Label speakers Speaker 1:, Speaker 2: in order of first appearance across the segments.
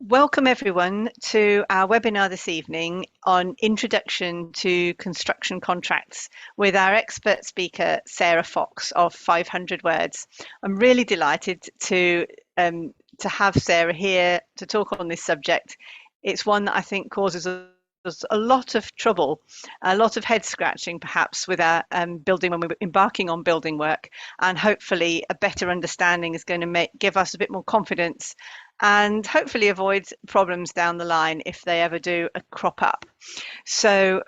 Speaker 1: Welcome everyone to our webinar this evening on Introduction to Construction Contracts with our expert speaker, Sarah Fox of 500 Words. I'm really delighted to have Sarah here to talk on this subject. It's one that I think causes us a lot of trouble, a lot of head scratching perhaps with our building when we're embarking on building work, and hopefully a better understanding is going to give us a bit more confidence and hopefully avoid problems down the line if they ever do crop up. So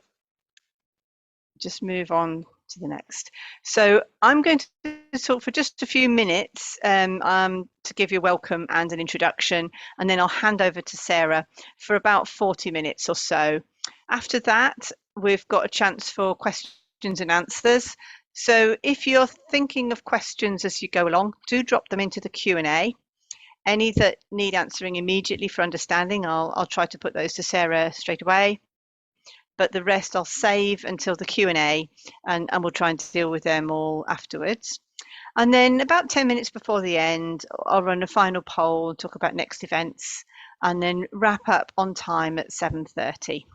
Speaker 1: just move on to the next. So I'm going to talk for just a few minutes to give you a welcome and an introduction, and then I'll hand over to Sarah for about 40 minutes or so. After that, we've got a chance for questions and answers. So if you're thinking of questions as you go along, do drop them into the Q&A. Any that need answering immediately for understanding, I'll try to put those to Sarah straight away. But the rest I'll save until the Q&A and we'll try and deal with them all afterwards. And then about 10 minutes before the end, I'll run a final poll, talk about next events, and then wrap up on time at 7:30.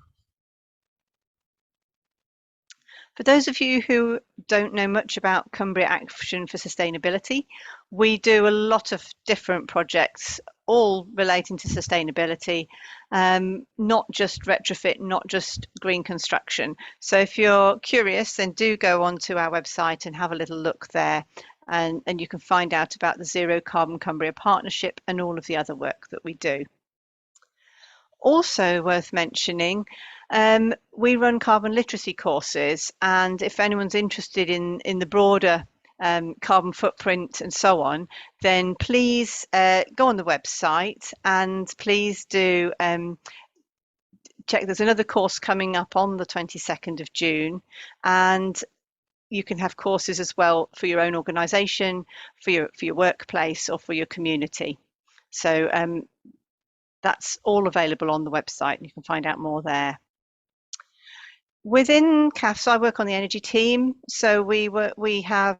Speaker 1: For those of you who don't know much about Cumbria Action for Sustainability, we do a lot of different projects, all relating to sustainability, not just retrofit, not just green construction. So if you're curious, then do go onto our website and have a little look there. And you can find out about the Zero Carbon Cumbria Partnership and all of the other work that we do. Also worth mentioning, we run carbon literacy courses, and if anyone's interested in the broader carbon footprint and so on, then please go on the website and please do check. There's another course coming up on the 22nd of June, and you can have courses as well for your own organisation, for your workplace, or for your community. So that's all available on the website. You can find out more there. Within CAFS, I work on the energy team. So we have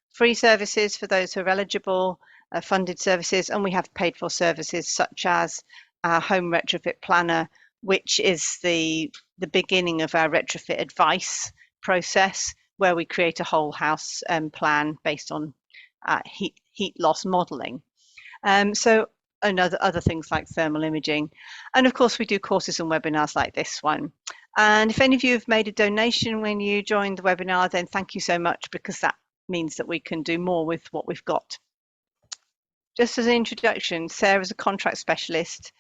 Speaker 1: free services for those who are eligible, funded services, and we have paid for services such as our home retrofit planner, which is the beginning of our retrofit advice process, where we create a whole house plan based on heat loss modelling. And other things like thermal imaging. And of course, we do courses and webinars like this one. And if any of you have made a donation when you joined the webinar, then thank you so much, because that means that we can do more with what we've got. Just as an introduction, Sarah's a contract specialist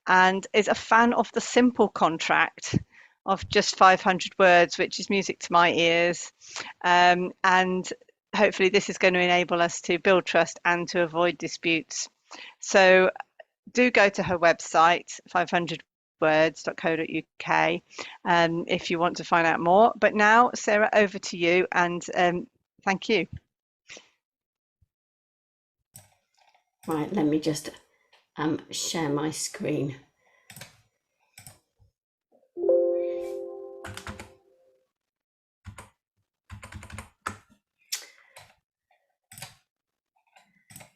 Speaker 1: and is a fan of the simple contract of just 500 words, which is music to my ears. And hopefully this is going to enable us to build trust and to avoid disputes. So do go to her website, 500words.co.uk, if you want to find out more. But now, Sarah, over to you, and thank you.
Speaker 2: Right, let me just share my screen.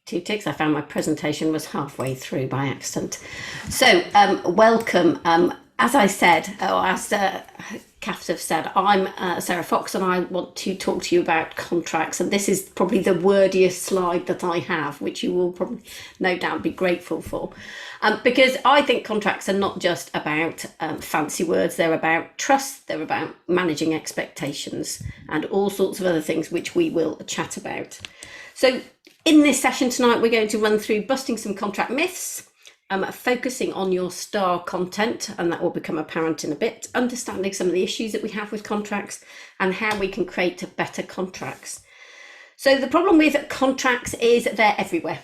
Speaker 2: Two ticks. I found my presentation was halfway through by accident. So welcome. As I said, or as Kath have said, I'm Sarah Fox, and I want to talk to you about contracts. And this is probably the wordiest slide that I have, which you will probably no doubt be grateful for. Because I think contracts are not just about fancy words. They're about trust, they're about managing expectations, and all sorts of other things which we will chat about. So in this session tonight, we're going to run through busting some contract myths, focusing on your star content, and that will become apparent in a bit, understanding some of the issues that we have with contracts and how we can create better contracts. So the problem with contracts is they're everywhere.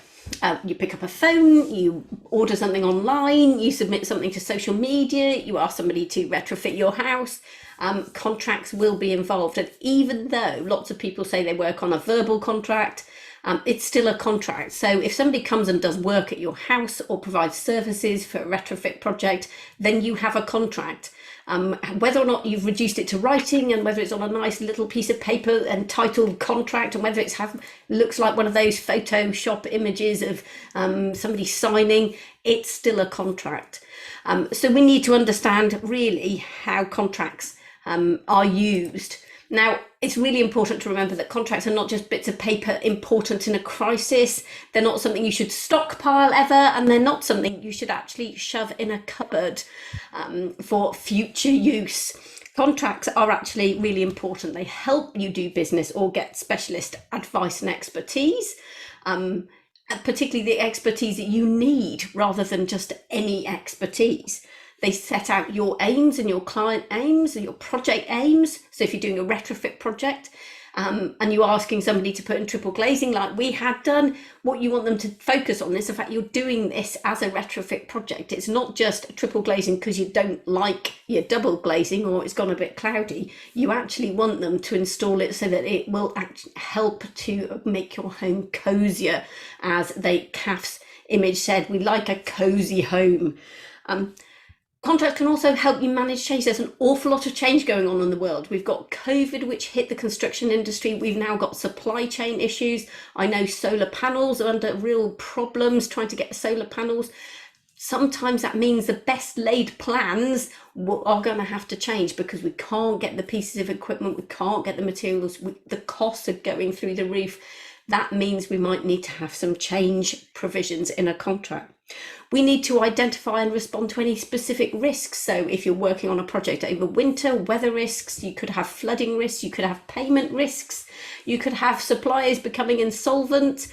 Speaker 2: You pick up a phone, you order something online, you submit something to social media, you ask somebody to retrofit your house. Contracts will be involved, and even though lots of people say they work on a verbal contract, it's still a contract. So if somebody comes and does work at your house or provides services for a retrofit project, then you have a contract. Whether or not you've reduced it to writing, and whether it's on a nice little piece of paper entitled contract, and whether it's looks like one of those Photoshop images of somebody signing, it's still a contract. So we need to understand really how contracts are used. Now, it's really important to remember that contracts are not just bits of paper important in a crisis. They're not something you should stockpile ever, and they're not something you should actually shove in a cupboard for future use. Contracts are actually really important. They help you do business or get specialist advice and expertise, particularly the expertise that you need rather than just any expertise. They set out your aims and your client aims and your project aims. So if you're doing a retrofit project and you're asking somebody to put in triple glazing like we had done, what you want them to focus on is the fact you're doing this as a retrofit project. It's not just triple glazing because you don't like your double glazing or it's gone a bit cloudy. You actually want them to install it so that it will help to make your home cozier. As Kath's image said, we like a cozy home. Contracts can also help you manage change. There's an awful lot of change going on in the world. We've got COVID, which hit the construction industry. We've now got supply chain issues. I know solar panels are under real problems trying to get solar panels. Sometimes that means the best laid plans are going to have to change because we can't get the pieces of equipment, we can't get the materials, the costs are going through the roof. That means we might need to have some change provisions in a contract. We need to identify and respond to any specific risks. So if you're working on a project over winter, weather risks, you could have flooding risks, you could have payment risks, you could have suppliers becoming insolvent,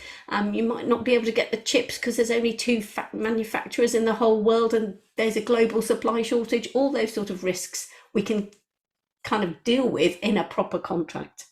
Speaker 2: you might not be able to get the chips because there's only two manufacturers in the whole world and there's a global supply shortage. All those sort of risks we can kind of deal with in a proper contract.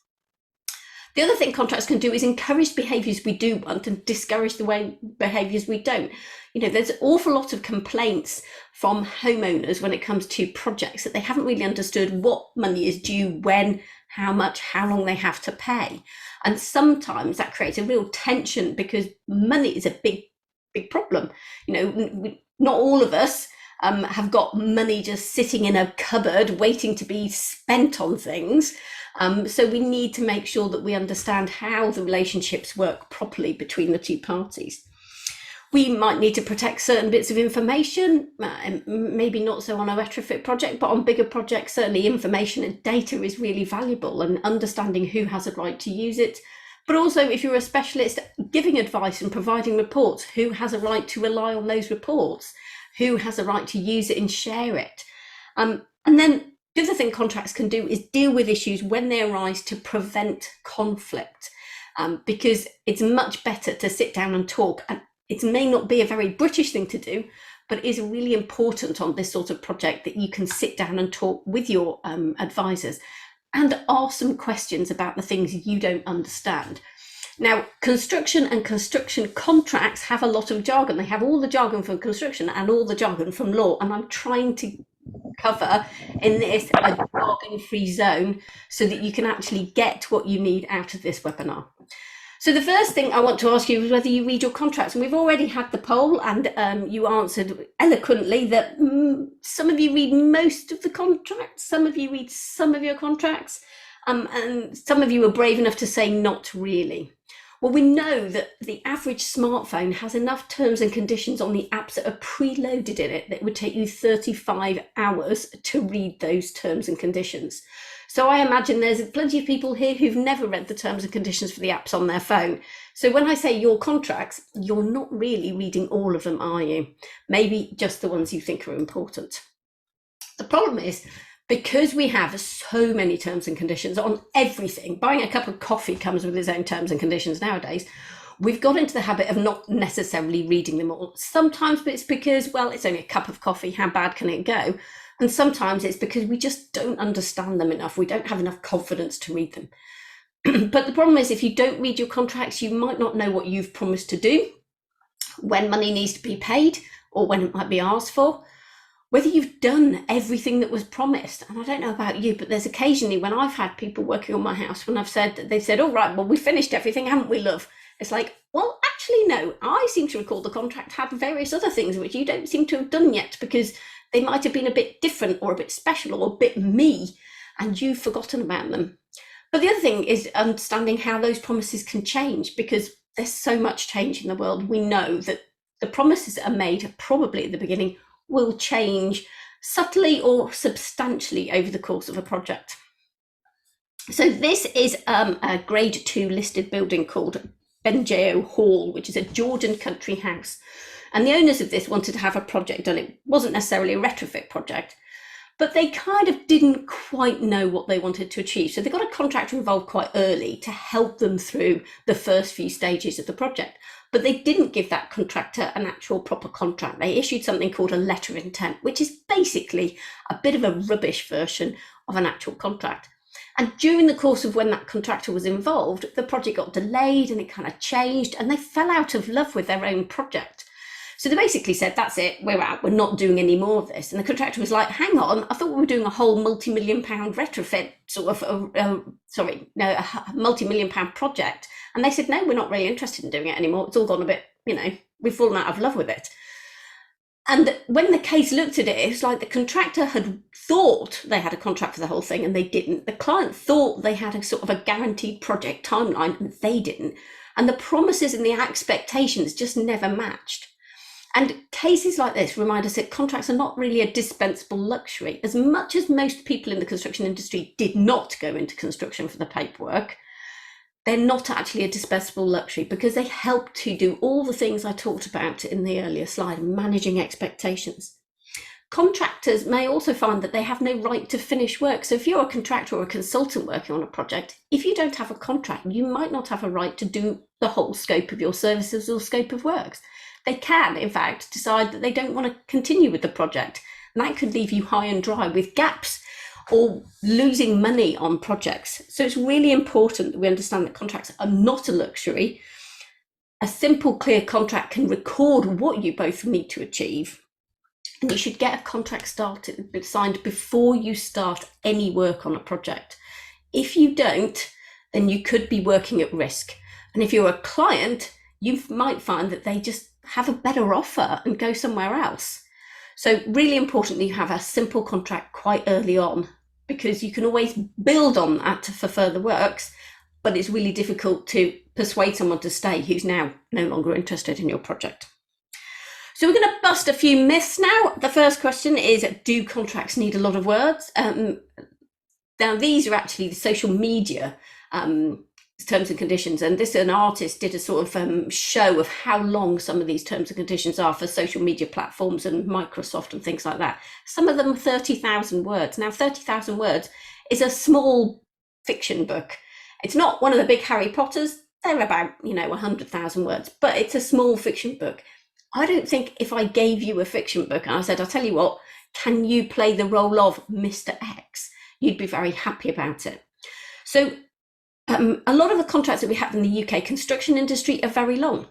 Speaker 2: The other thing contracts can do is encourage behaviours we do want and discourage the behaviours we don't. You know, there's an awful lot of complaints from homeowners when it comes to projects that they haven't really understood what money is due, when, how much, how long they have to pay. And sometimes that creates a real tension because money is a big problem. You know, not all of us have got money just sitting in a cupboard waiting to be spent on things. So we need to make sure that we understand how the relationships work properly between the two parties. We might need to protect certain bits of information, maybe not so on a retrofit project, but on bigger projects, certainly information and data is really valuable, and understanding who has a right to use it. But also, if you're a specialist giving advice and providing reports, who has a right to rely on those reports? Who has a right to use it and share it? And then the other thing contracts can do is deal with issues when they arise to prevent conflict, because it's much better to sit down and talk. And it may not be a very British thing to do, but it is really important on this sort of project that you can sit down and talk with your advisors and ask some questions about the things you don't understand. Now, construction and construction contracts have a lot of jargon. They have all the jargon from construction and all the jargon from law. And I'm trying to cover in this a jargon-free zone so that you can actually get what you need out of this webinar. So the first thing I want to ask you is whether you read your contracts. And we've already had the poll, and you answered eloquently that some of you read most of the contracts, some of you read some of your contracts, and some of you are brave enough to say not really. Well, we know that the average smartphone has enough terms and conditions on the apps that are preloaded in it that it would take you 35 hours to read those terms and conditions. So I imagine there's plenty of people here who've never read the terms and conditions for the apps on their phone. So when I say your contracts, you're not really reading all of them, are you? Maybe just the ones you think are important. The problem is, because we have so many terms and conditions on everything, buying a cup of coffee comes with its own terms and conditions nowadays, we've got into the habit of not necessarily reading them all. Sometimes it's because, well, it's only a cup of coffee, how bad can it go? And sometimes it's because we just don't understand them enough. We don't have enough confidence to read them. But the problem is, if you don't read your contracts, you might not know what you've promised to do, when money needs to be paid, or when it might be asked for, whether you've done everything that was promised. And I don't know about you, but there's occasionally when I've had people working on my house, when I've said, they've said, all right, well, we finished everything, haven't we, love? It's like, well, actually, no, I seem to recall the contract had various other things which you don't seem to have done yet because they might have been a bit different or a bit special or a bit me, and you've forgotten about them. But the other thing is understanding how those promises can change, because there's so much change in the world. We know that the promises that are made probably at the beginning will change subtly or substantially over the course of a project. So this is a grade 2 listed building called Benjeo Hall, which is a Georgian country house. And the owners of this wanted to have a project done. It wasn't necessarily a retrofit project, but they kind of didn't quite know what they wanted to achieve. So they got a contractor involved quite early to help them through the first few stages of the project. But they didn't give that contractor an actual proper contract. They issued something called a letter of intent, which is basically a bit of a rubbish version of an actual contract. And during the course of when that contractor was involved, the project got delayed and it kind of changed, and they fell out of love with their own project. So they basically said, that's it, we're out, we're not doing any more of this. And the contractor was like, hang on, I thought we were doing a whole multi-million-pound retrofit, sort of, a multi-million-pound project. And they said, no, we're not really interested in doing it anymore. It's all gone a bit, we've fallen out of love with it. And when the case looked at it, it's like the contractor had thought they had a contract for the whole thing and they didn't. The client thought they had a sort of a guaranteed project timeline and they didn't. And the promises and the expectations just never matched. And cases like this remind us that contracts are not really a dispensable luxury. As much as most people in the construction industry did not go into construction for the paperwork, they're not actually a dispensable luxury because they help to do all the things I talked about in the earlier slide, managing expectations. Contractors may also find that they have no right to finish work. So if you're a contractor or a consultant working on a project, if you don't have a contract, you might not have a right to do the whole scope of your services or scope of works. They can, in fact, decide that they don't want to continue with the project. And that could leave you high and dry with gaps or losing money on projects. So it's really important that we understand that contracts are not a luxury. A simple, clear contract can record what you both need to achieve. And you should get a contract signed before you start any work on a project. If you don't, then you could be working at risk. And if you're a client, you might find that they just have a better offer and go somewhere else. So really important that you have a simple contract quite early on, because you can always build on that for further works, but it's really difficult to persuade someone to stay who's now no longer interested in your project. So we're going to bust a few myths now. The first question is, do contracts need a lot of words? Now these are actually the social media terms and conditions, and an artist did a sort of show of how long some of these terms and conditions are for social media platforms and Microsoft and things like that. Some of them are 30,000 words. Now 30,000 words is a small fiction book. It's not one of the big Harry Potters. They're about 100,000 words, but it's a small fiction book. I don't think if I gave you a fiction book and I said, I'll tell you what, can you play the role of Mr. X? You'd be very happy about it. So a lot of the contracts that we have in the UK construction industry are very long.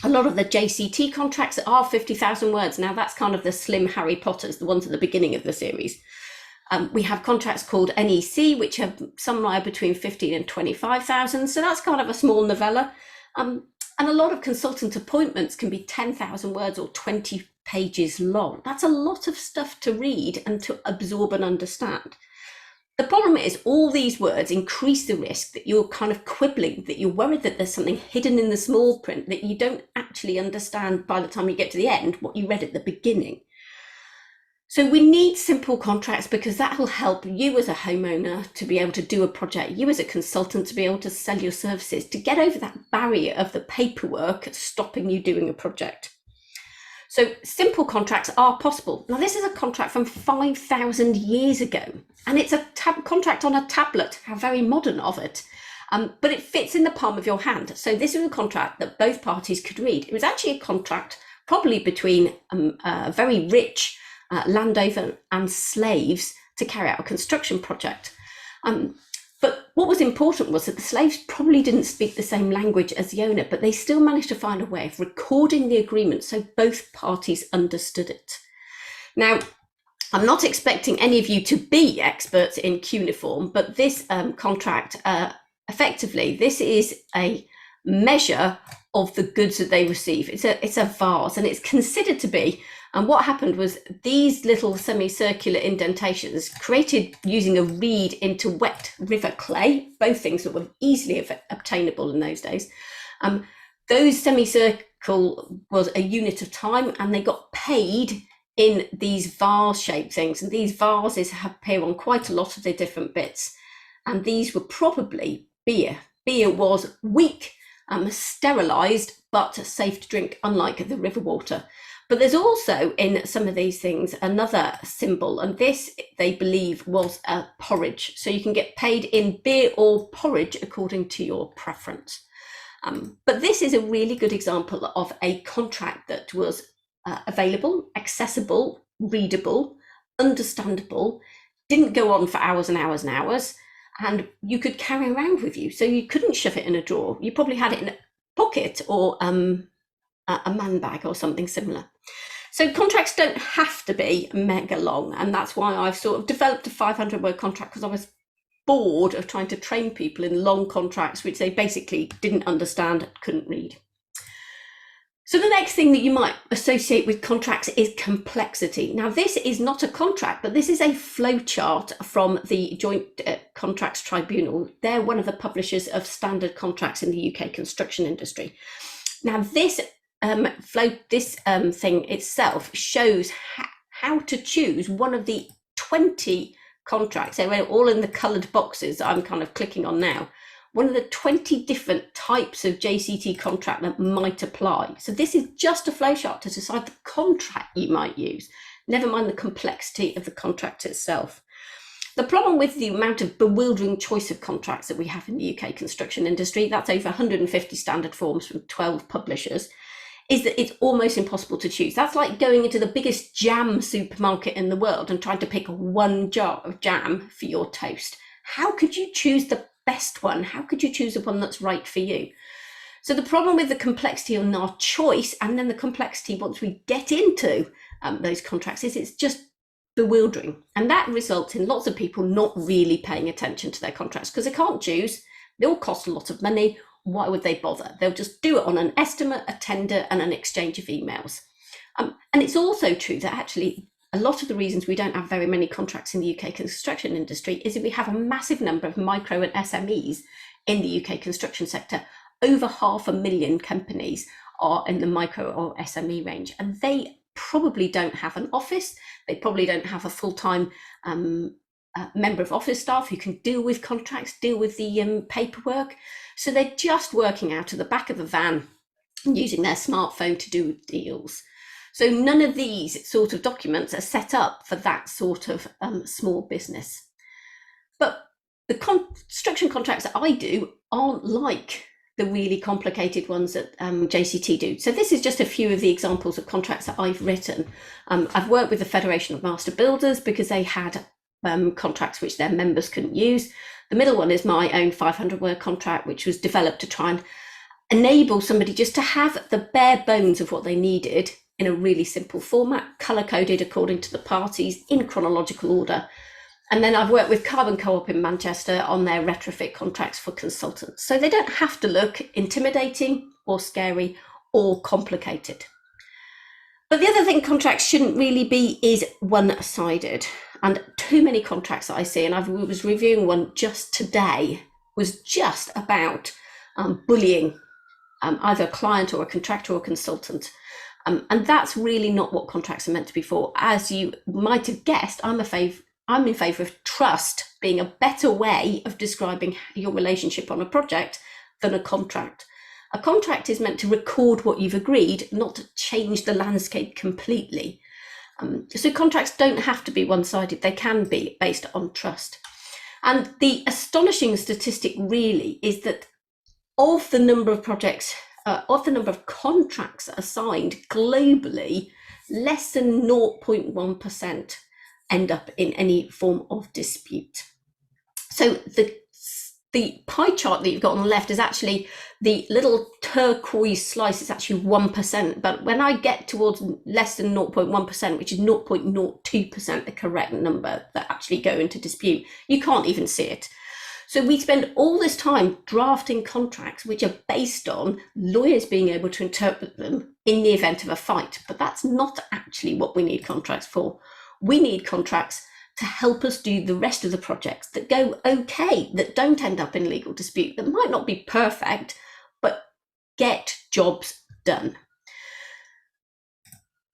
Speaker 2: A lot of the JCT contracts are 50,000 words. Now that's kind of the slim Harry Potters, the ones at the beginning of the series. We have contracts called NEC, which are somewhere between 15 and 25,000. So that's kind of a small novella. And a lot of consultant appointments can be 10,000 words or 20 pages long. That's a lot of stuff to read and to absorb and understand. The problem is all these words increase the risk that you're kind of quibbling, that you're worried that there's something hidden in the small print that you don't actually understand by the time you get to the end, what you read at the beginning. So we need simple contracts because that will help you as a homeowner to be able to do a project, you as a consultant to be able to sell your services, to get over that barrier of the paperwork stopping you doing a project. So simple contracts are possible. Now this is a contract from 5,000 years ago, and it's a contract on a tablet, how very modern of it, but it fits in the palm of your hand. So this is a contract that both parties could read. It was actually a contract probably between a very rich landowner and slaves to carry out a construction project. But what was important was that the slaves probably didn't speak the same language as the owner, but they still managed to find a way of recording the agreement so both parties understood it. Now, I'm not expecting any of you to be experts in cuneiform, but this contract, effectively, this is a measure of the goods that they receive. It's a vase, and it's considered to be. And what happened was these little semicircular indentations created using a reed into wet river clay, both things that were easily obtainable in those days. Those semicircle was a unit of time, and they got paid in these vase-shaped things. And these vases appear on quite a lot of the different bits. And these were probably beer. Beer was weak, sterilised, but safe to drink, unlike the river water. But there's also in some of these things another symbol, and this they believe was a porridge. So you can get paid in beer or porridge according to your preference. But this is a really good example of a contract that was available, accessible, readable, understandable, didn't go on for hours and hours and hours, and you could carry around with you. So you couldn't shove it in a drawer. You probably had it in a pocket or a man bag or something similar. So contracts don't have to be mega long, and that's why I've sort of developed a 500-word contract, because I was bored of trying to train people in long contracts which they basically didn't understand, couldn't read. So the next thing that you might associate with contracts is complexity. Now, this is not a contract, but this is a flowchart from the Joint Contracts Tribunal. They're one of the publishers of standard contracts in the UK construction industry. Now, this thing itself shows how to choose one of the 20 contracts. They're all in the coloured boxes that I'm kind of clicking on now. One of the 20 different types of JCT contract that might apply. So this is just a flowchart to decide the contract you might use, never mind the complexity of the contract itself. The problem with the amount of bewildering choice of contracts that we have in the UK construction industry, that's over 150 standard forms from 12 publishers, is that it's almost impossible to choose. That's like going into the biggest jam supermarket in the world and trying to pick one jar of jam for your toast. How could you choose the best one? How could you choose the one that's right for you? So the problem with the complexity on our choice, and then the complexity once we get into those contracts, is it's just bewildering. And that results in lots of people not really paying attention to their contracts because they can't choose. They all cost a lot of money. Why would they bother? They'll just do it on an estimate, a tender, and an exchange of emails. And it's also true that actually a lot of the reasons we don't have very many contracts in the UK construction industry is that we have a massive number of micro and SMEs in the UK construction sector. Over 500,000 companies are in the micro or SME range, and they probably don't have an office. They probably don't have a full-time member of office staff who can deal with contracts, deal with the paperwork. So they're just working out of the back of a van using their smartphone to do deals. So none of these sort of documents are set up for that sort of small business. But the construction contracts that I do aren't like the really complicated ones that JCT do. So this is just a few of the examples of contracts that I've written. I've worked with the Federation of Master Builders because they had contracts which their members couldn't use. The middle one is my own 500-word contract, which was developed to try and enable somebody just to have the bare bones of what they needed in a really simple format, colour-coded according to the parties in chronological order. And then I've worked with Carbon Co-op in Manchester on their retrofit contracts for consultants. So they don't have to look intimidating or scary or complicated. But the other thing contracts shouldn't really be is one-sided. And too many contracts that I see, and I was reviewing one just today, was just about bullying either a client or a contractor or consultant. And that's really not what contracts are meant to be for. As you might have guessed, I'm in favour of trust being a better way of describing your relationship on a project than a contract. A contract is meant to record what you've agreed, not to change the landscape completely. So contracts don't have to be one-sided. They can be based on trust. And the astonishing statistic really is that of the number of projects, of the number of contracts that are signed globally, less than 0.1% end up in any form of dispute. So the pie chart that you've got on the left is actually the little turquoise slice is actually 1%, but when I get towards less than 0.1%, which is 0.02% the correct number that actually go into dispute, you can't even see it. So we spend all this time drafting contracts which are based on lawyers being able to interpret them in the event of a fight. But that's not actually what we need contracts for. We need contracts to help us do the rest of the projects that go okay, that don't end up in legal dispute, that might not be perfect, but get jobs done.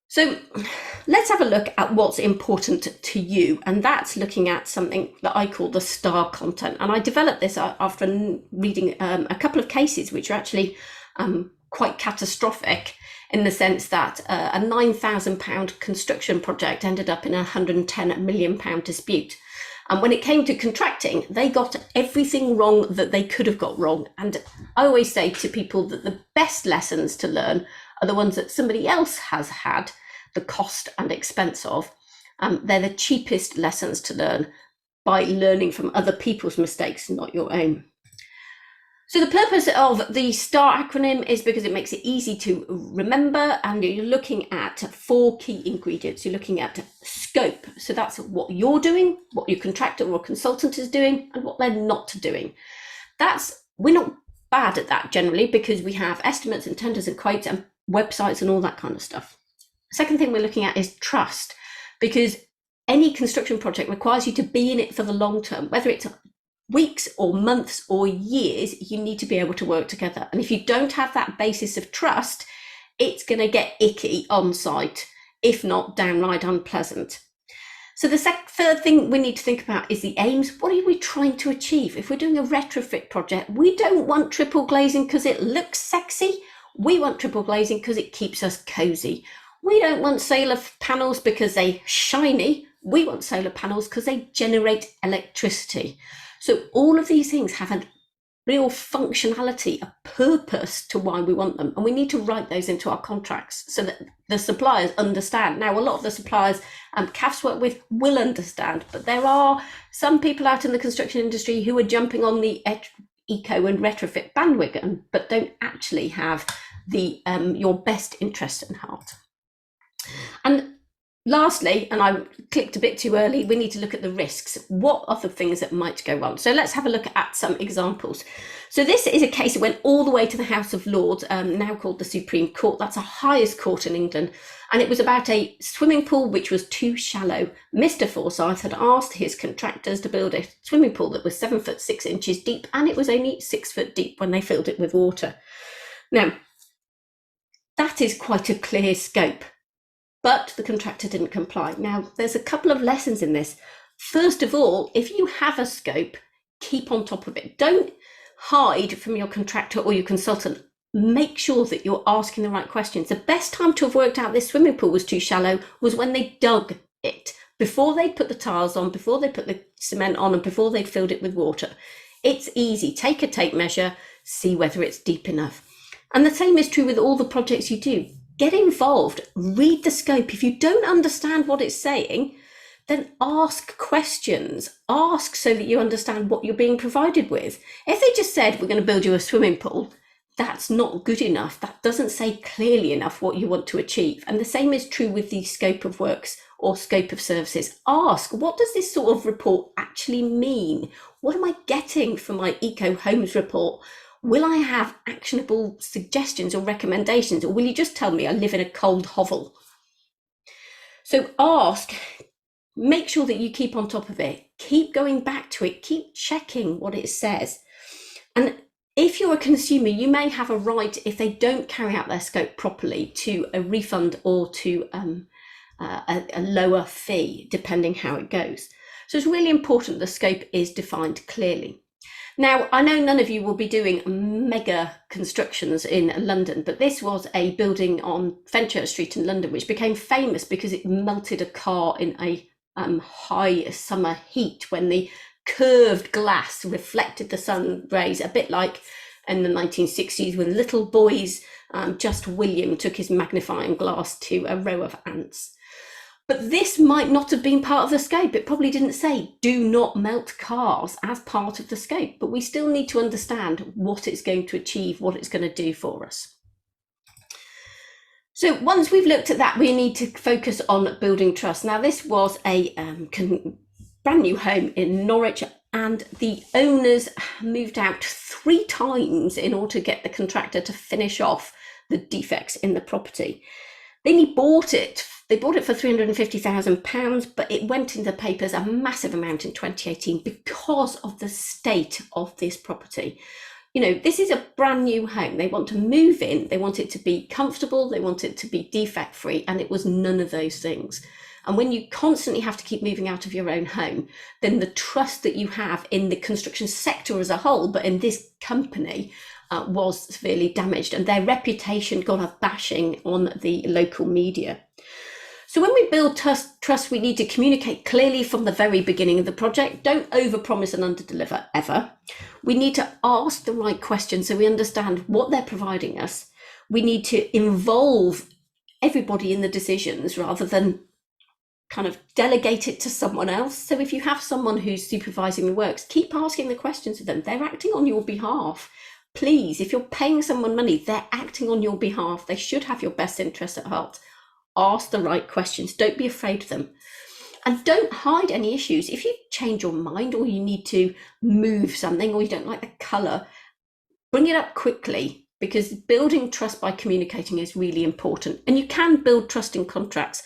Speaker 2: So let's have a look at what's important to you, and that's looking at something that I call the star content. And I developed this after reading a couple of cases which are actually quite catastrophic, in the sense that a £9,000 construction project ended up in a £110 million dispute. And when it came to contracting, they got everything wrong that they could have got wrong. And I always say to people that the best lessons to learn are the ones that somebody else has had the cost and expense of. They're the cheapest lessons to learn, by learning from other people's mistakes, not your own. So the purpose of the STAR acronym is because it makes it easy to remember, and you're looking at 4 key ingredients. You're looking at scope. So that's what you're doing, what your contractor or consultant is doing, and what they're not doing. We're not bad at that generally, because we have estimates and tenders and quotes and websites and all that kind of stuff. Second thing we're looking at is trust, because any construction project requires you to be in it for the long term, whether it's weeks or months or years. You need to be able to work together. And if you don't have that basis of trust, it's going to get icky on site, if not downright unpleasant. So the third thing we need to think about is the aims. What are we trying to achieve? If we're doing a retrofit project, we don't want triple glazing because it looks sexy. We want triple glazing because it keeps us cozy. We don't want solar panels because they're shiny. We want solar panels because they generate electricity. So all of these things have a real functionality, a purpose to why we want them. And we need to write those into our contracts so that the suppliers understand. Now, a lot of the suppliers CAFs work with will understand, but there are some people out in the construction industry who are jumping on the eco and retrofit bandwagon, but don't actually have the your best interest in heart. And lastly, and I clicked a bit too early, we need to look at the risks. What are the things that might go wrong? So let's have a look at some examples. So this is a case that went all the way to the House of Lords, now called the Supreme Court. That's the highest court in England. And it was about a swimming pool which was too shallow. Mr. Forsyth had asked his contractors to build a swimming pool that was 7 foot 6 inches deep, and it was only 6 foot deep when they filled it with water. Now, that is quite a clear scope. But the contractor didn't comply. Now, there's a couple of lessons in this. First of all, if you have a scope, keep on top of it. Don't hide from your contractor or your consultant. Make sure that you're asking the right questions. The best time to have worked out this swimming pool was too shallow was when they dug it, before they put the tiles on, before they put the cement on, and before they filled it with water. It's easy. Take a tape measure, see whether it's deep enough. And the same is true with all the projects you do. Get involved, read the scope. If you don't understand what it's saying, then ask questions. Ask so that you understand what you're being provided with. If they just said, we're going to build you a swimming pool, that's not good enough. That doesn't say clearly enough what you want to achieve. And the same is true with the scope of works or scope of services. Ask, what does this sort of report actually mean? What am I getting from my Eco Homes report? Will I have actionable suggestions or recommendations, or will you just tell me I live in a cold hovel? So ask, make sure that you keep on top of it, keep going back to it, keep checking what it says. And if you're a consumer, you may have a right, if they don't carry out their scope properly, to a refund or to a lower fee, depending how it goes. So it's really important the scope is defined clearly. Now, I know none of you will be doing mega constructions in London, but this was a building on Fenchurch Street in London, which became famous because it melted a car in a high summer heat when the curved glass reflected the sun rays, a bit like in the 1960s when little boys, just William took his magnifying glass to a row of ants. But this might not have been part of the scope. It probably didn't say do not melt cars as part of the scope, but we still need to understand what it's going to achieve, what it's going to do for us. So once we've looked at that, we need to focus on building trust. Now, this was a brand new home in Norwich, and the owners moved out 3 times in order to get the contractor to finish off the defects in the property. Then he bought it. They bought it for £350,000, but it went in the papers a massive amount in 2018 because of the state of this property. You know, this is a brand new home. They want to move in. They want it to be comfortable. They want it to be defect free. And it was none of those things. And when you constantly have to keep moving out of your own home, then the trust that you have in the construction sector as a whole, but in this company, was severely damaged, and their reputation got a bashing on the local media. So when we build trust, we need to communicate clearly from the very beginning of the project. Don't overpromise and underdeliver ever. We need to ask the right questions so we understand what they're providing us. We need to involve everybody in the decisions rather than kind of delegate it to someone else. So if you have someone who's supervising the works, keep asking the questions of them. They're acting on your behalf. Please, if you're paying someone money, they're acting on your behalf. They should have your best interests at heart. Ask the right questions. Don't be afraid of them. And don't hide any issues. If you change your mind or you need to move something or you don't like the colour, bring it up quickly, because building trust by communicating is really important. And you can build trust in contracts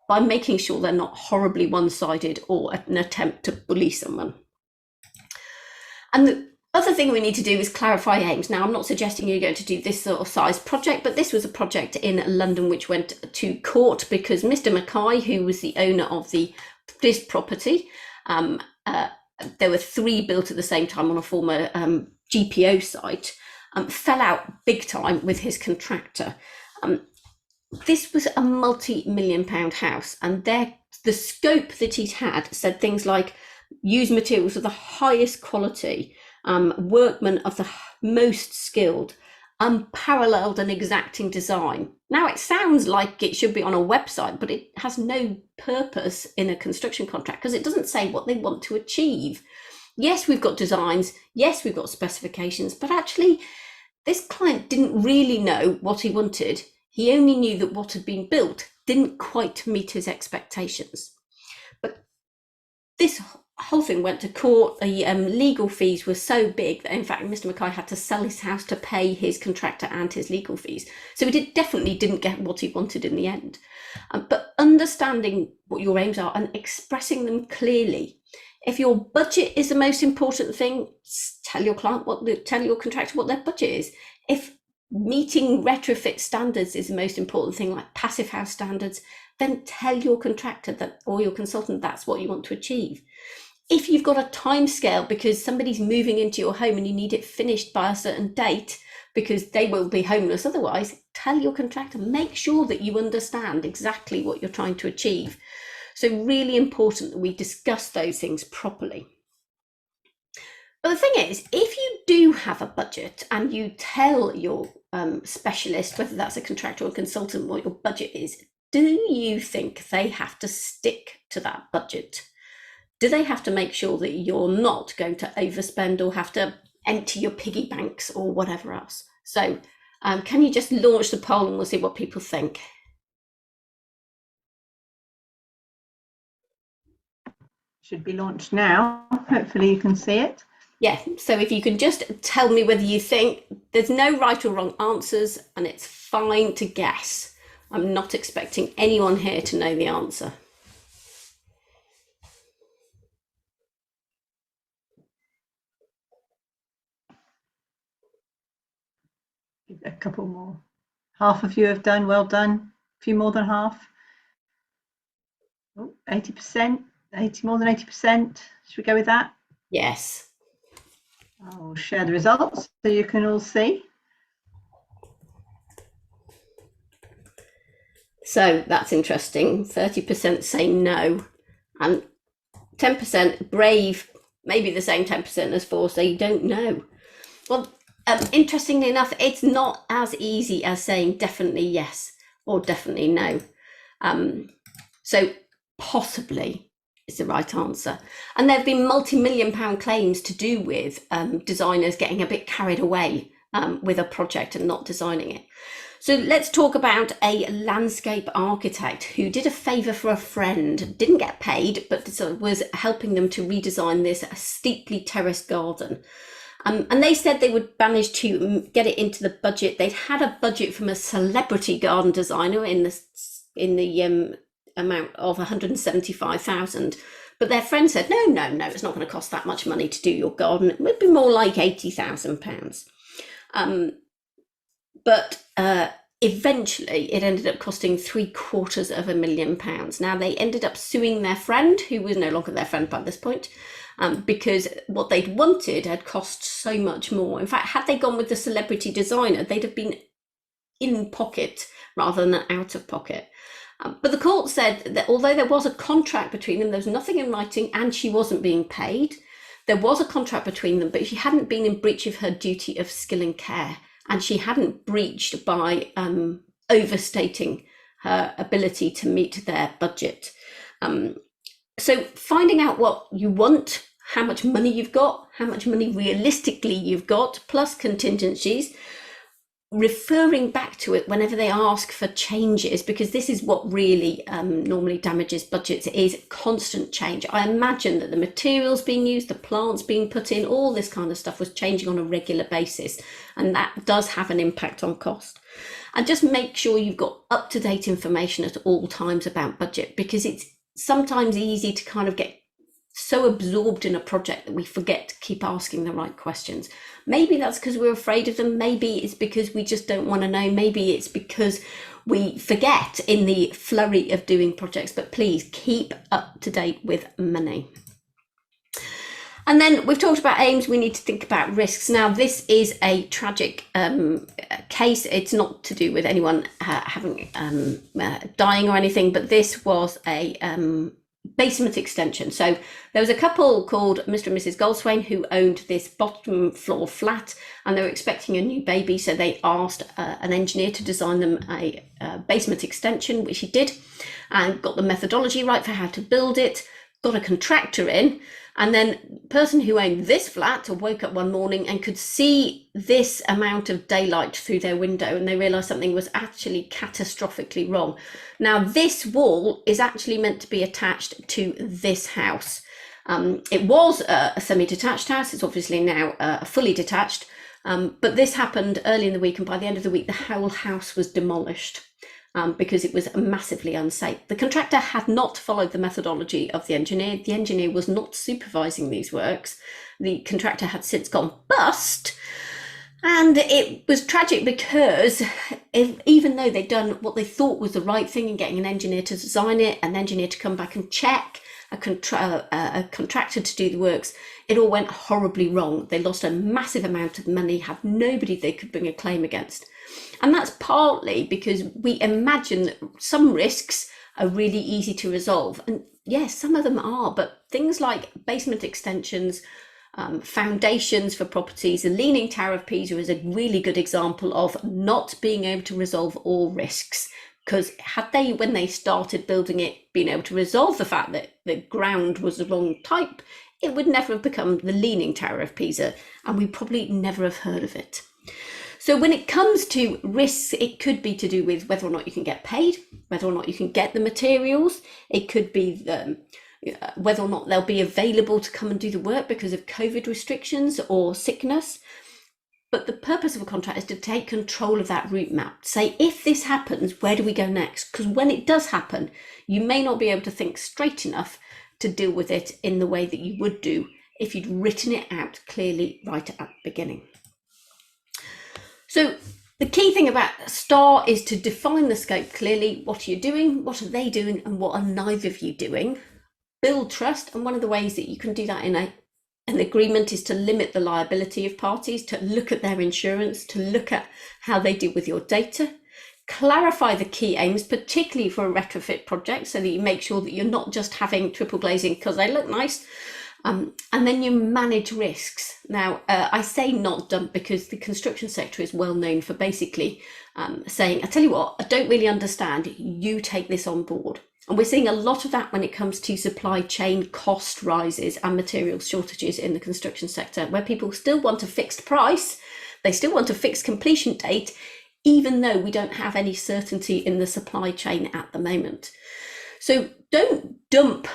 Speaker 2: by making sure they're not horribly one-sided or an attempt to bully someone. And the other thing we need to do is clarify aims. Now, I'm not suggesting you're going to do this sort of size project, but this was a project in London which went to court because Mr. Mackay, who was the owner of this property, there were 3 built at the same time on a former GPO site, fell out big time with his contractor. This was a multi-million-pound house, and the scope that he'd had said things like use materials of the highest quality, workmen of the most skilled, unparalleled and exacting design. Now, it sounds like it should be on a website, but it has no purpose in a construction contract because it doesn't say what they want to achieve. Yes, we've got designs. Yes, we've got specifications, but actually this client didn't really know what he wanted. He only knew that what had been built didn't quite meet his expectations. But this whole thing went to court. The legal fees were so big that, in fact, Mr. Mackay had to sell his house to pay his contractor and his legal fees. So he definitely didn't get what he wanted in the end. But understanding what your aims are and expressing them clearly. If your budget is the most important thing, tell your client tell your contractor what their budget is. If meeting retrofit standards is the most important thing, like passive house standards, then tell your contractor that, or your consultant, that's what you want to achieve. If you've got a time scale because somebody's moving into your home and you need it finished by a certain date because they will be homeless otherwise, tell your contractor, make sure that you understand exactly what you're trying to achieve. So really important that we discuss those things properly. But the thing is, if you do have a budget and you tell your specialist, whether that's a contractor or a consultant, what your budget is, do you think they have to stick to that budget? Do they have to make sure that you're not going to overspend or have to empty your piggy banks or whatever else? So can you just launch the poll and we'll see what people think?
Speaker 1: Should be launched now. Hopefully you can see it.
Speaker 2: Yeah, so if you can just tell me whether you think there's no right or wrong answers, and it's fine to guess. I'm not expecting anyone here to know the answer.
Speaker 1: A couple more. Half of you have done, well done. A few more than half. Oh, 80%, more than 80%. Should we go with that?
Speaker 2: Yes.
Speaker 1: I'll share the results so you can all see.
Speaker 2: So that's interesting. 30% say no, and 10% brave, maybe the same 10% as 4 say don't know. Well, interestingly enough, it's not as easy as saying definitely yes or definitely no. So possibly is the right answer. And there have been multi-million-pound claims to do with designers getting a bit carried away with a project and not designing it. So let's talk about a landscape architect who did a favour for a friend, didn't get paid, but was helping them to redesign this steeply terraced garden. And they said they would manage to get it into the budget. They'd had a budget from a celebrity garden designer in the amount of 175,000. But their friend said, no, it's not going to cost that much money to do your garden. It would be more like £80,000. But eventually it ended up costing £750,000. Now they ended up suing their friend, who was no longer their friend by this point, because what they'd wanted had cost so much more. In fact, had they gone with the celebrity designer, they'd have been in pocket rather than out of pocket. But the court said that although there was a contract between them, there was nothing in writing and she wasn't being paid. There was a contract between them, but she hadn't been in breach of her duty of skill and care, and she hadn't breached by overstating her ability to meet their budget. So finding out what you want, how much money you've got, how much money realistically you've got, plus contingencies, referring back to it whenever they ask for changes, because this is what really normally damages budgets, is constant change. I imagine that the materials being used, the plants being put in, all this kind of stuff was changing on a regular basis, and that does have an impact on cost. And just make sure you've got up-to-date information at all times about budget, because it's sometimes easy to kind of get so absorbed in a project that we forget to keep asking the right questions. Maybe that's because we're afraid of them. Maybe it's because we just don't want to know. Maybe it's because we forget in the flurry of doing projects. But please keep up to date with money. And then we've talked about aims. We need to think about risks. Now, this is a tragic case. It's not to do with anyone having dying or anything, but this was a basement extension. So there was a couple called Mr. and Mrs. Goldswain who owned this bottom floor flat, and they were expecting a new baby. So they asked an engineer to design them a basement extension, which he did, and got the methodology right for how to build it, got a contractor in. And then the person who owned this flat woke up one morning and could see this amount of daylight through their window, and they realised something was actually catastrophically wrong. Now, this wall is actually meant to be attached to this house. It was a semi-detached house. It's obviously now fully detached, but this happened early in the week, and by the end of the week, the whole house was demolished. Because it was massively unsafe. The contractor had not followed the methodology of the engineer. The engineer was not supervising these works. The contractor had since gone bust. And it was tragic because even though they'd done what they thought was the right thing in getting an engineer to design it, an engineer to come back and check, a contractor to do the works, it all went horribly wrong. They lost a massive amount of money, had nobody they could bring a claim against. And that's partly because we imagine that some risks are really easy to resolve. And yes, some of them are, but things like basement extensions, foundations for properties, the Leaning Tower of Pisa is a really good example of not being able to resolve all risks. Because had they, when they started building it, been able to resolve the fact that the ground was the wrong type, it would never have become the Leaning Tower of Pisa, and we probably never have heard of it. So when it comes to risks, it could be to do with whether or not you can get paid, whether or not you can get the materials. It could be whether or not they'll be available to come and do the work because of COVID restrictions or sickness. But the purpose of a contract is to take control of that route map. Say, if this happens, where do we go next? Because when it does happen, you may not be able to think straight enough to deal with it in the way that you would do if you'd written it out clearly right at the beginning. So the key thing about STAR is to define the scope clearly. What are you doing? What are they doing? And what are neither of you doing? Build trust. And one of the ways that you can do that in an agreement is to limit the liability of parties, to look at their insurance, to look at how they deal with your data. Clarify the key aims, particularly for a retrofit project, so that you make sure that you're not just having triple glazing because they look nice. And then you manage risks. Now, I say not done because the construction sector is well known for basically saying, I tell you what, I don't really understand, you take this on board. And we're seeing a lot of that when it comes to supply chain cost rises and material shortages in the construction sector, where people still want a fixed price, They still want a fixed completion date, even though we don't have any certainty in the supply chain at the moment. So don't dump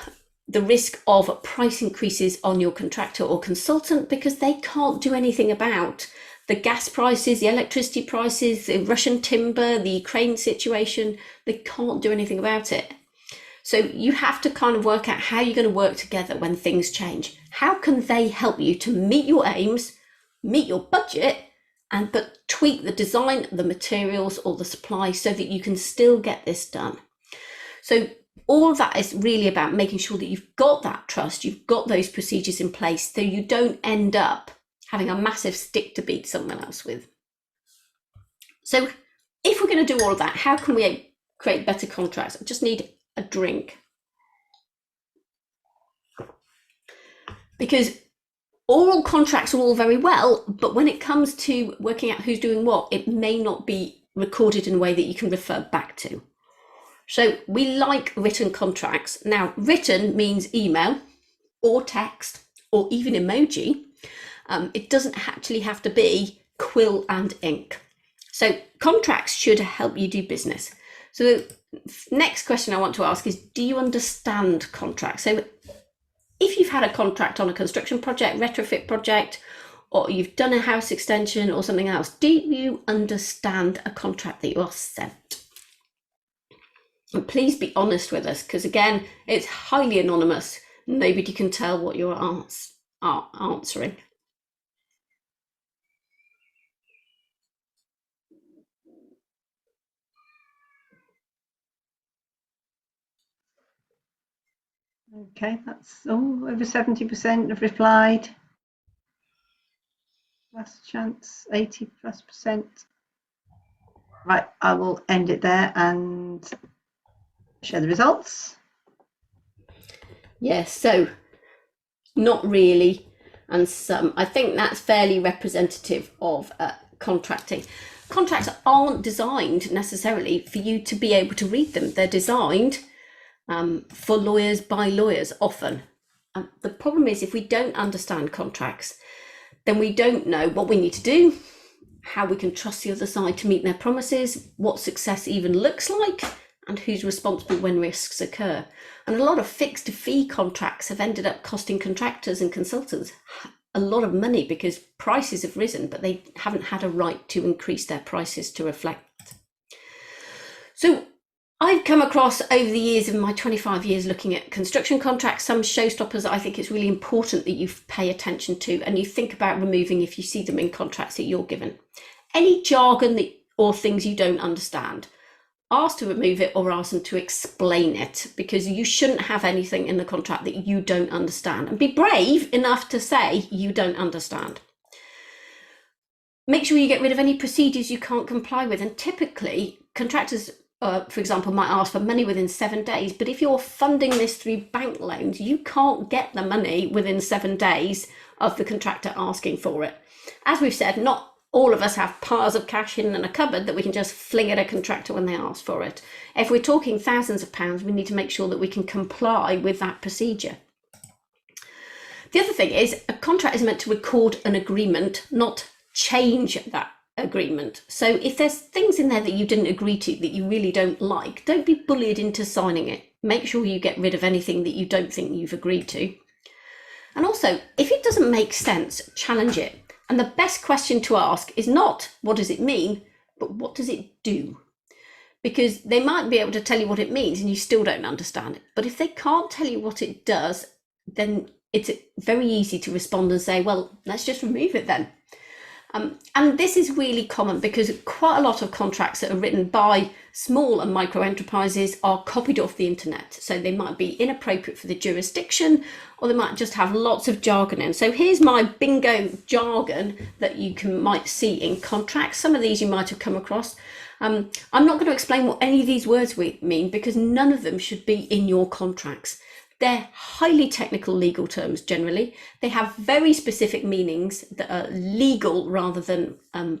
Speaker 2: the risk of price increases on your contractor or consultant, because they can't do anything about the gas prices, the electricity prices, the Russian timber, the Ukraine situation. They can't do anything about it. So you have to kind of work out how you're going to work together when things change. How can they help you to meet your aims, meet your budget, but tweak the design, the materials or the supply so that you can still get this done? So all of that is really about making sure that you've got that trust, you've got those procedures in place, so you don't end up having a massive stick to beat someone else with. So if we're going to do all of that, how can we create better contracts? I just need a drink. Because oral contracts are all very well, but when it comes to working out who's doing what, it may not be recorded in a way that you can refer back to. So we like written contracts. Now, written means email or text or even emoji. It doesn't actually have to be quill and ink. So contracts should help you do business. So the next question I want to ask is, do you understand contracts? So if you've had a contract on a construction project, retrofit project, or you've done a house extension or something else, do you understand a contract that you are sent? And please be honest with us, because again, it's highly anonymous. Nobody can tell what you're answering.
Speaker 1: Okay, that's over 70% have replied. Last chance, 80+%. Right, I will end it there and share the results.
Speaker 2: Yes, so not really, and some. I think that's fairly representative of contracting. Contracts aren't designed necessarily for you to be able to read them. They're designed for lawyers by lawyers often. The problem is, if we don't understand contracts, then we don't know what we need to do, how we can trust the other side to meet their promises, what success even looks like, and who's responsible when risks occur. And a lot of fixed fee contracts have ended up costing contractors and consultants a lot of money because prices have risen, but they haven't had a right to increase their prices to reflect. So I've come across over the years of my 25 years looking at construction contracts, some showstoppers I think it's really important that you pay attention to and you think about removing if you see them in contracts that you're given. Any jargon or things you don't understand, ask to remove it or ask them to explain it, because you shouldn't have anything in the contract that you don't understand, and be brave enough to say you don't understand. Make sure you get rid of any procedures you can't comply with, and typically contractors for example, might ask for money within 7 days, but if you're funding this through bank loans, you can't get the money within 7 days of the contractor asking for it. As we've said, not all of us have piles of cash hidden in a cupboard that we can just fling at a contractor when they ask for it. If we're talking thousands of pounds, we need to make sure that we can comply with that procedure. The other thing is, a contract is meant to record an agreement, not change that agreement. So if there's things in there that you didn't agree to that you really don't like, don't be bullied into signing it. Make sure you get rid of anything that you don't think you've agreed to. And also, if it doesn't make sense, challenge it. And the best question to ask is not what does it mean, but what does it do? Because they might be able to tell you what it means and you still don't understand it. But if they can't tell you what it does, then it's very easy to respond and say, well, let's just remove it then. And this is really common because quite a lot of contracts that are written by small and micro enterprises are copied off the internet. So they might be inappropriate for the jurisdiction, or they might just have lots of jargon in. So here's my bingo jargon that you might see in contracts. Some of these you might have come across. I'm not going to explain what any of these words mean because none of them should be in your contracts. They're highly technical legal terms generally. They have very specific meanings that are legal rather than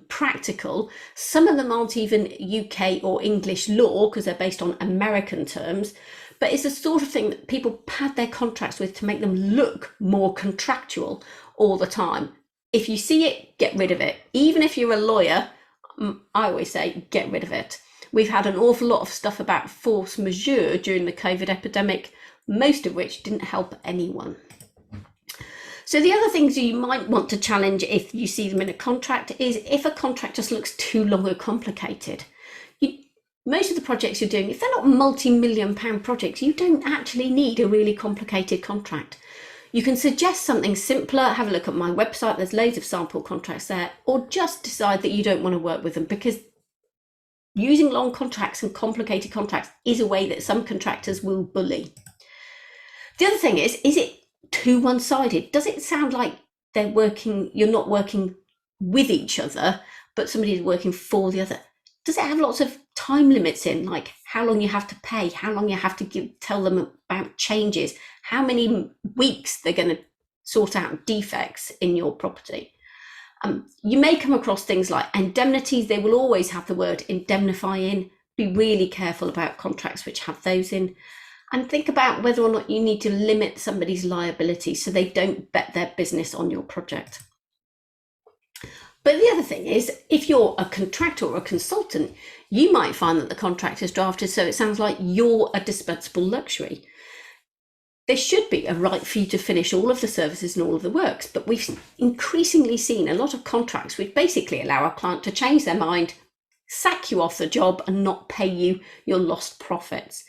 Speaker 2: practical. Some of them aren't even UK or English law because they're based on American terms, but it's the sort of thing that people pad their contracts with to make them look more contractual all the time. If you see it, get rid of it. Even if you're a lawyer, I always say get rid of it. We've had an awful lot of stuff about force majeure during the COVID epidemic, most of which didn't help anyone. So the other things you might want to challenge if you see them in a contract is if a contract just looks too long or complicated. Most of the projects you're doing, if they're not multi-million pound projects, you don't actually need a really complicated contract. You can suggest something simpler, have a look at my website, there's loads of sample contracts there, or just decide that you don't want to work with them, because using long contracts and complicated contracts is a way that some contractors will bully. The other thing is it too one-sided? Does it sound like you're not working with each other, but somebody is working for the other? Does it have lots of time limits in, like how long you have to pay, how long you have to tell them about changes, how many weeks they're going to sort out defects in your property? You may come across things like indemnities. They will always have the word indemnify in. Be really careful about contracts which have those in. And think about whether or not you need to limit somebody's liability so they don't bet their business on your project. But the other thing is, if you're a contractor or a consultant, you might find that the contract is drafted so it sounds like you're a dispensable luxury. There should be a right for you to finish all of the services and all of the works, but we've increasingly seen a lot of contracts which basically allow a client to change their mind, sack you off the job and not pay you your lost profits,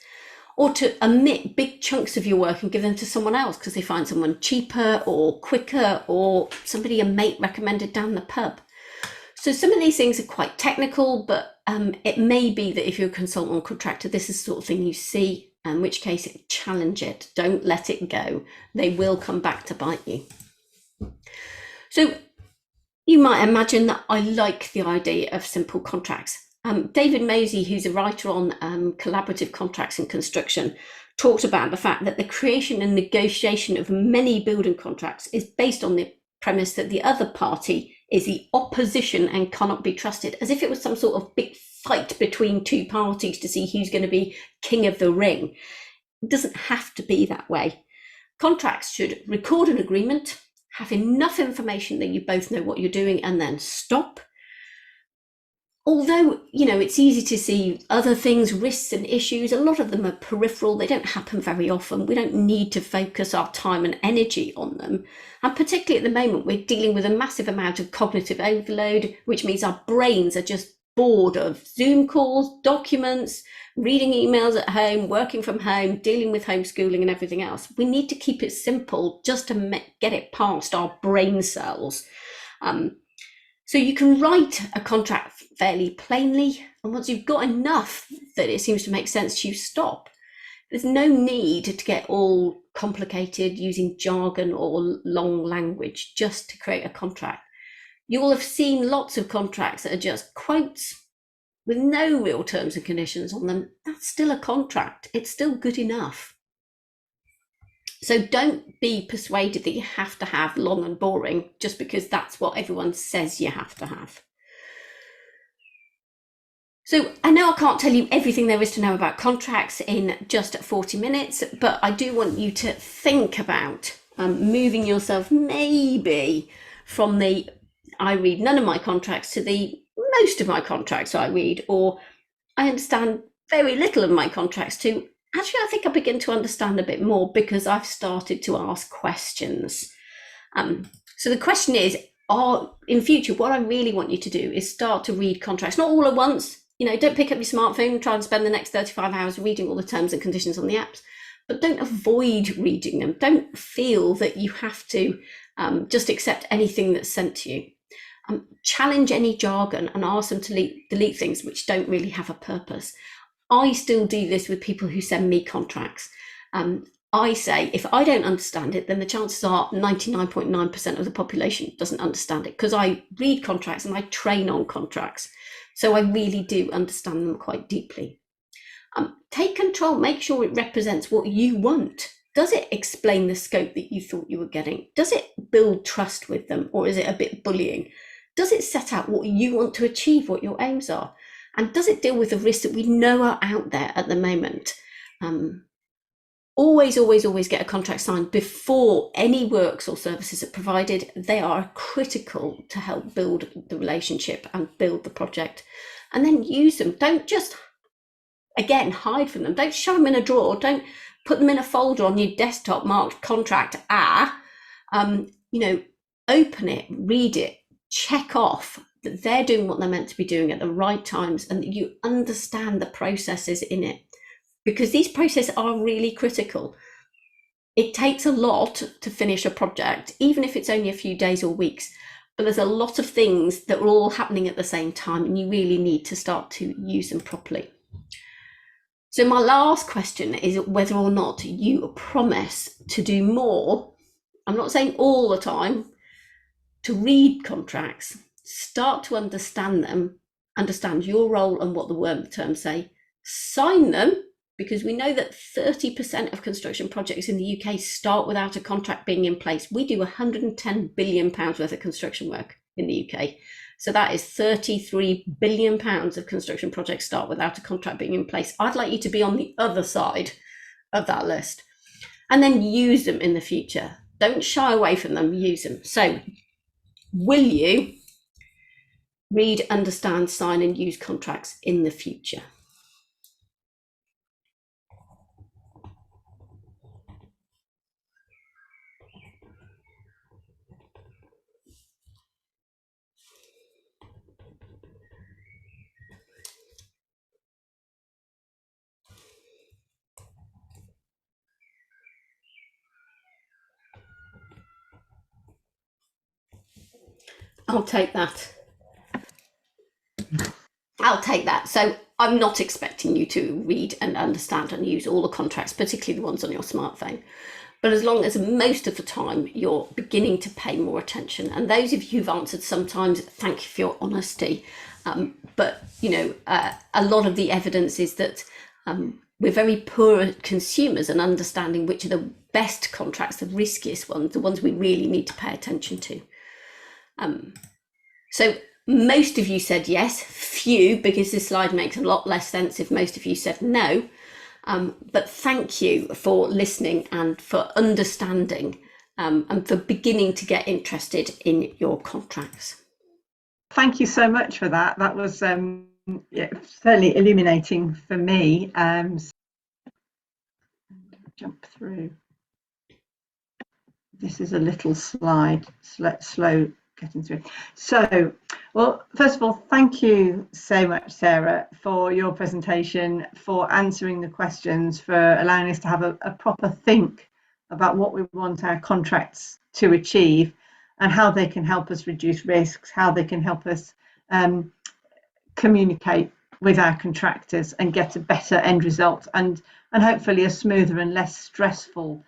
Speaker 2: or to omit big chunks of your work and give them to someone else because they find someone cheaper or quicker, or somebody a mate recommended down the pub. So some of these things are quite technical, but it may be that if you're a consultant or contractor, this is the sort of thing you see, in which case challenge it. Don't let it go. They will come back to bite you. So you might imagine that I like the idea of simple contracts. David Mosey, who's a writer on collaborative contracts in construction, talked about the fact that the creation and negotiation of many building contracts is based on the premise that the other party is the opposition and cannot be trusted, as if it was some sort of big fight between two parties to see who's going to be king of the ring. It doesn't have to be that way. Contracts should record an agreement, have enough information that you both know what you're doing, and then stop. Although, it's easy to see other things, risks and issues, a lot of them are peripheral. They don't happen very often. We don't need to focus our time and energy on them. And particularly at the moment, we're dealing with a massive amount of cognitive overload, which means our brains are just bored of Zoom calls, documents, reading emails at home, working from home, dealing with homeschooling and everything else. We need to keep it simple just to get it past our brain cells. So you can write a contract fairly plainly, and once you've got enough that it seems to make sense, you stop. There's no need to get all complicated using jargon or long language just to create a contract. You will have seen lots of contracts that are just quotes with no real terms and conditions on them. That's still a contract. It's still good enough. So don't be persuaded that you have to have long and boring just because that's what everyone says you have to have. So I know I can't tell you everything there is to know about contracts in just 40 minutes, but I do want you to think about moving yourself maybe from the I read none of my contracts to the most of my contracts I read, or I understand very little of my contracts, to actually I think I begin to understand a bit more because I've started to ask questions. So the question is, in future, what I really want you to do is start to read contracts, not all at once. Don't pick up your smartphone and try and spend the next 35 hours reading all the terms and conditions on the apps, but don't avoid reading them. Don't feel that you have to just accept anything that's sent to you. Challenge any jargon and ask them to delete things which don't really have a purpose. I still do this with people who send me contracts. I say, if I don't understand it, then the chances are 99.9% of the population doesn't understand it, because I read contracts and I train on contracts. So I really do understand them quite deeply. Take control, make sure it represents what you want. Does it explain the scope that you thought you were getting? Does it build trust with them, or is it a bit bullying? Does it set out what you want to achieve, what your aims are? And does it deal with the risks that we know are out there at the moment? Always, always, always get a contract signed before any works or services are provided. They are critical to help build the relationship and build the project. And then use them. Don't just, again, hide from them. Don't show them in a drawer. Don't put them in a folder on your desktop marked contract. Open it, read it, check off that they're doing what they're meant to be doing at the right times and that you understand the processes in it. Because these processes are really critical. It takes a lot to finish a project, even if it's only a few days or weeks, but there's a lot of things that are all happening at the same time and you really need to start to use them properly. So my last question is whether or not you promise to do more. I'm not saying all the time, to read contracts, start to understand them, understand your role and what the work terms say, sign them, because we know that 30% of construction projects in the UK start without a contract being in place. We do £110 billion worth of construction work in the UK. So that is £33 billion of construction projects start without a contract being in place. I'd like you to be on the other side of that list and then use them in the future. Don't shy away from them, use them. So will you read, understand, sign and use contracts in the future? I'll take that. I'll take that. So I'm not expecting you to read and understand and use all the contracts, particularly the ones on your smartphone. But as long as most of the time you're beginning to pay more attention, and those of you who've answered sometimes, thank you for your honesty. But a lot of the evidence is that we're very poor at consumers and understanding which are the best contracts, the riskiest ones, the ones we really need to pay attention to. So most of you said yes, few, because this slide makes a lot less sense if most of you said no. But thank you for listening and for understanding and for beginning to get interested in your contracts.
Speaker 1: Thank you so much for that. That was certainly illuminating for me. Jump through. This is a little slide, slow getting through. So, well, first of all, thank you so much, Sarah, for your presentation, for answering the questions, for allowing us to have a proper think about what we want our contracts to achieve and how they can help us reduce risks, how they can help us communicate with our contractors and get a better end result and hopefully a smoother and less stressful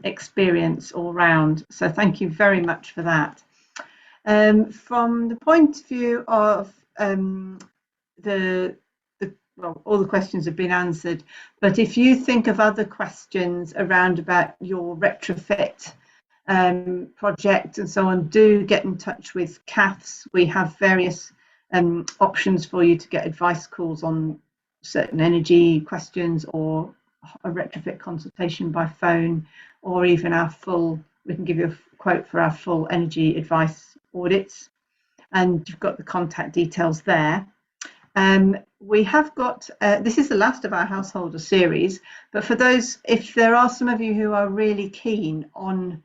Speaker 1: experience all round. So thank you very much for that. From the point of view of well, all the questions have been answered, but if you think of other questions around about your retrofit project and so on, do get in touch with CAFs. We have various options for you to get advice calls on certain energy questions or a retrofit consultation by phone, or even we can give you a quote for our full energy advice audits, and you've got the contact details there. We have got, this is the last of our householder series, but for those, if there are some of you who are really keen on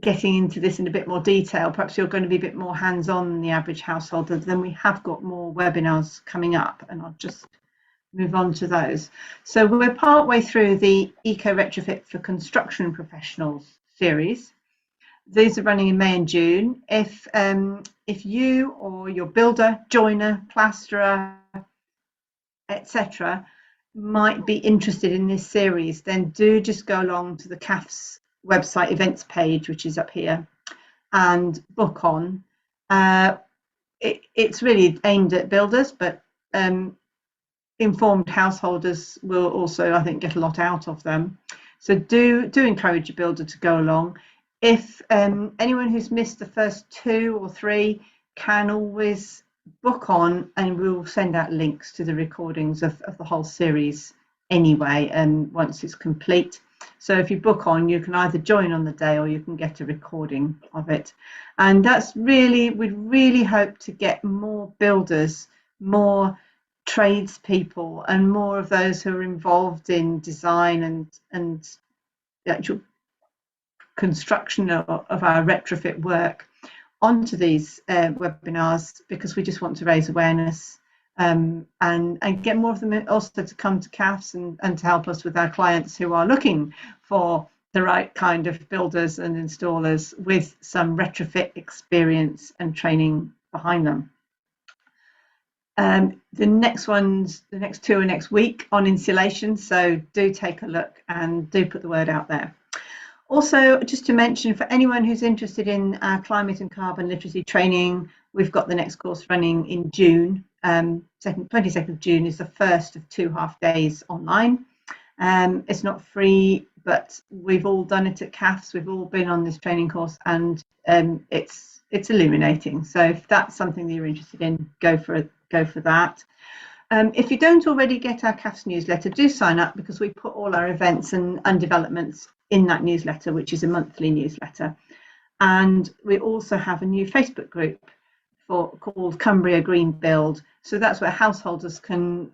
Speaker 1: getting into this in a bit more detail, perhaps you're going to be a bit more hands-on than the average householder, then we have got more webinars coming up, and I'll just move on to those. So we're part way through the Eco Retrofit for Construction Professionals series. These are running in May and June. If you or your builder, joiner, plasterer, etc., might be interested in this series, then do just go along to the CAF's website events page, which is up here, and book on. It's really aimed at builders, but informed householders will also, I think, get a lot out of them. So do encourage your builder to go along. If anyone who's missed the first 2 or 3 can always book on, and we'll send out links to the recordings of the whole series anyway, and once it's complete. So if you book on, you can either join on the day or you can get a recording of it. And that's really, we'd really hope to get more builders, more tradespeople, and more of those who are involved in design and the actual construction of our retrofit work onto these webinars, because we just want to raise awareness and get more of them also to come to CAFS and to help us with our clients who are looking for the right kind of builders and installers with some retrofit experience and training behind them. The next two are next week on insulation, so do take a look and do put the word out there. Also, just to mention, for anyone who's interested in our climate and carbon literacy training, we've got the next course running in June. 22nd of June is the first of 2 half days online. It's not free, but we've all done it at CAFS. We've all been on this training course, and it's illuminating. So if that's something that you're interested in, go for that. If you don't already get our CAFS newsletter, do sign up, because we put all our events and developments in that newsletter, which is a monthly newsletter. And we also have a new Facebook group called Cumbria Green Build. So that's where householders can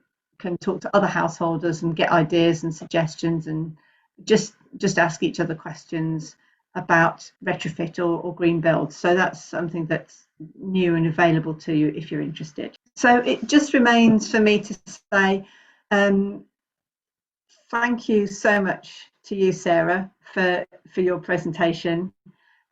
Speaker 1: talk to other householders and get ideas and suggestions, and just ask each other questions about retrofit or green build. So that's something that's new and available to you if you're interested. So it just remains for me to say thank you so much to you, Sarah, for your presentation.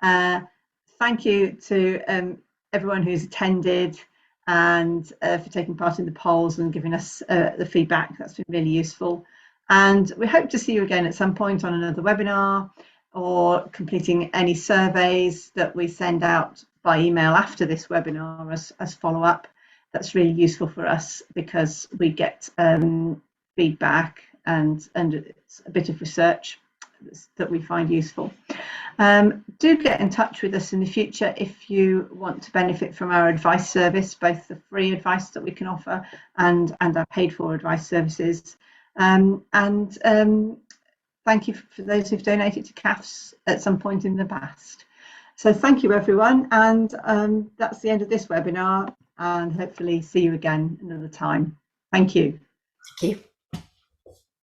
Speaker 1: Thank you to everyone who's attended and for taking part in the polls and giving us the feedback. That's been really useful. And we hope to see you again at some point on another webinar, or completing any surveys that we send out by email after this webinar as follow-up. That's really useful for us, because we get feedback and it's a bit of research that we find useful. Do get in touch with us in the future if you want to benefit from our advice service, both the free advice that we can offer and our paid for advice services. Thank you for those who've donated to CAFS at some point in the past. So thank you, everyone, and that's the end of this webinar, and hopefully see you again another time. Thank you.
Speaker 2: Thank you.